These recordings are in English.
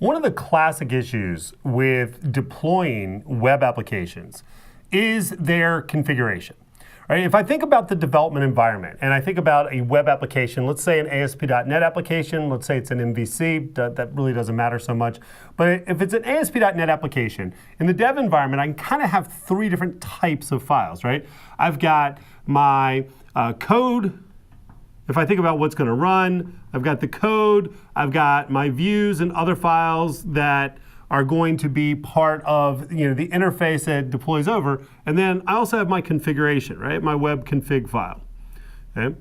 One of the classic issues with deploying web applications is their configuration. Right? If I think about the development environment and I think about a web application, let's say an ASP.NET application, let's say it's an MVC, that really doesn't matter so much. But if it's an ASP.NET application, in the dev environment, I can kind of have three different types of files, right? I've got my code. If I think about what's going to run, I've got the code, I've got my views and other files that are going to be part of the interface that deploys over. And then I also have my configuration, right? My web config file. Okay?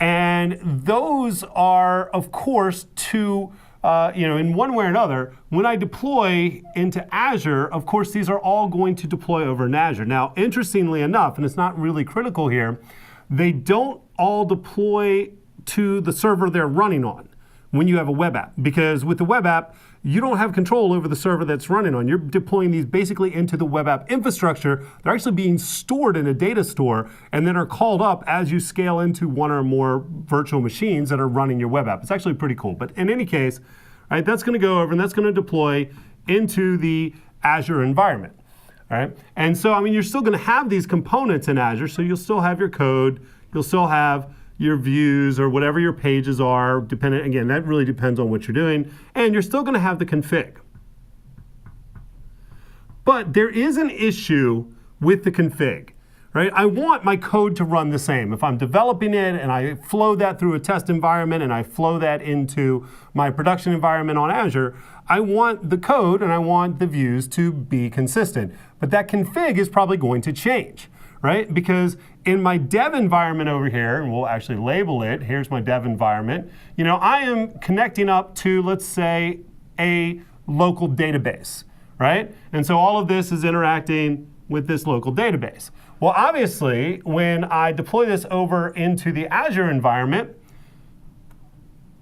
And those are, of course, in one way or another, when I deploy into Azure, of course, these are all going to deploy over in Azure. Now, interestingly enough, and it's not really critical here, they don't all deploy to the server they're running on when you have a web app. Because with the web app, you don't have control over the server that's running on. You're deploying these basically into the web app infrastructure. They're actually being stored in a data store and then are called up as you scale into one or more virtual machines that are running your web app. It's actually pretty cool. But in any case, right, that's going to go over and that's going to deploy into the Azure environment. All right? And so, you're still going to have these components in Azure, so you'll still have your code, you'll still have your views or whatever your pages are, dependent, again, that really depends on what you're doing, and you're still going to have the config. But there is an issue with the config, right? I want my code to run the same. If I'm developing it and I flow that through a test environment and I flow that into my production environment on Azure, I want the code and I want the views to be consistent. But that config is probably going to change, right? Because in my dev environment over here, and we'll actually label it, here's my dev environment, I am connecting up to, let's say, a local database, right? And so all of this is interacting with this local database. Well, obviously, when I deploy this over into the Azure environment,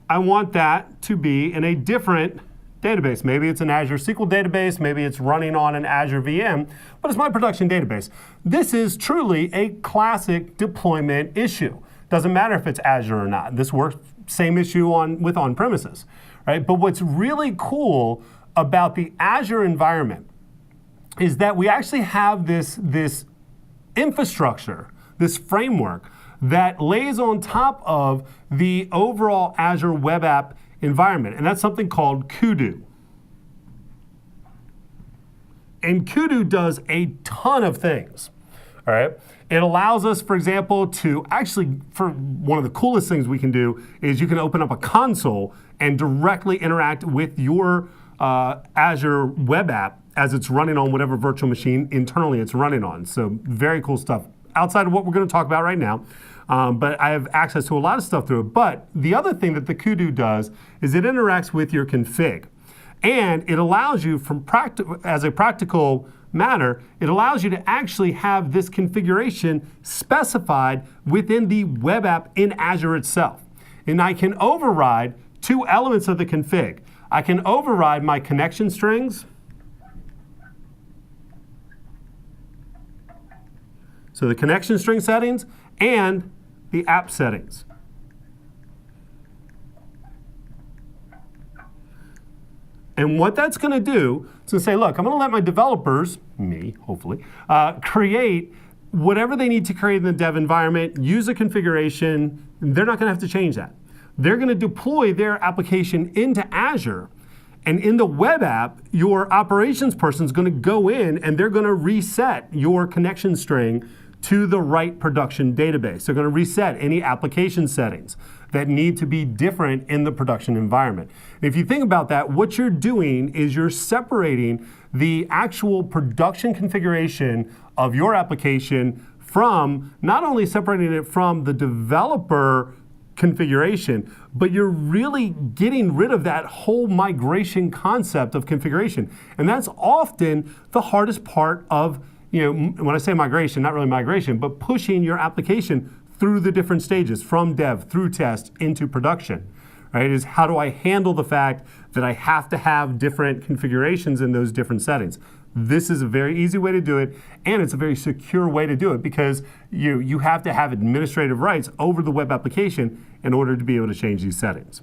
I want that to be in a different database. Maybe it's an Azure SQL database, maybe it's running on an Azure VM, but it's my production database. This is truly a classic deployment issue. Doesn't matter if it's Azure or not. This works, same issue with on-premises, right? But what's really cool about the Azure environment is that we actually have this infrastructure, this framework that lays on top of the overall Azure web app environment, and that's something called Kudu. And Kudu does a ton of things, all right? It allows us, for example, to actually, for one of the coolest things we can do is you can open up a console and directly interact with your Azure web app as it's running on whatever virtual machine internally it's running on. So very cool stuff. Outside of what we're going to talk about right now, but I have access to a lot of stuff through it. But the other thing that the Kudu does is it interacts with your config. And it allows you, as a practical matter, it allows you to actually have this configuration specified within the web app in Azure itself. And I can override two elements of the config. I can override my connection strings. So the connection string settings and the app settings. And what that's going to do is going to say, look, I'm going to let my developers, me, hopefully, create whatever they need to create in the dev environment, use a configuration. They're not going to have to change that. They're going to deploy their application into Azure. And in the web app, your operations person is going to go in and they're going to reset your connection string to the right production database. They're going to reset any application settings that need to be different in the production environment. And if you think about that, what you're doing is you're separating the actual production configuration of your application from, not only separating it from the developer configuration, but you're really getting rid of that whole migration concept of configuration. And that's often the hardest part of, when I say migration, not really migration, but pushing your application through the different stages, from dev through test into production, right? Is how do I handle the fact that I have to have different configurations in those different settings? This is a very easy way to do it, and it's a very secure way to do it because you have to have administrative rights over the web application in order to be able to change these settings.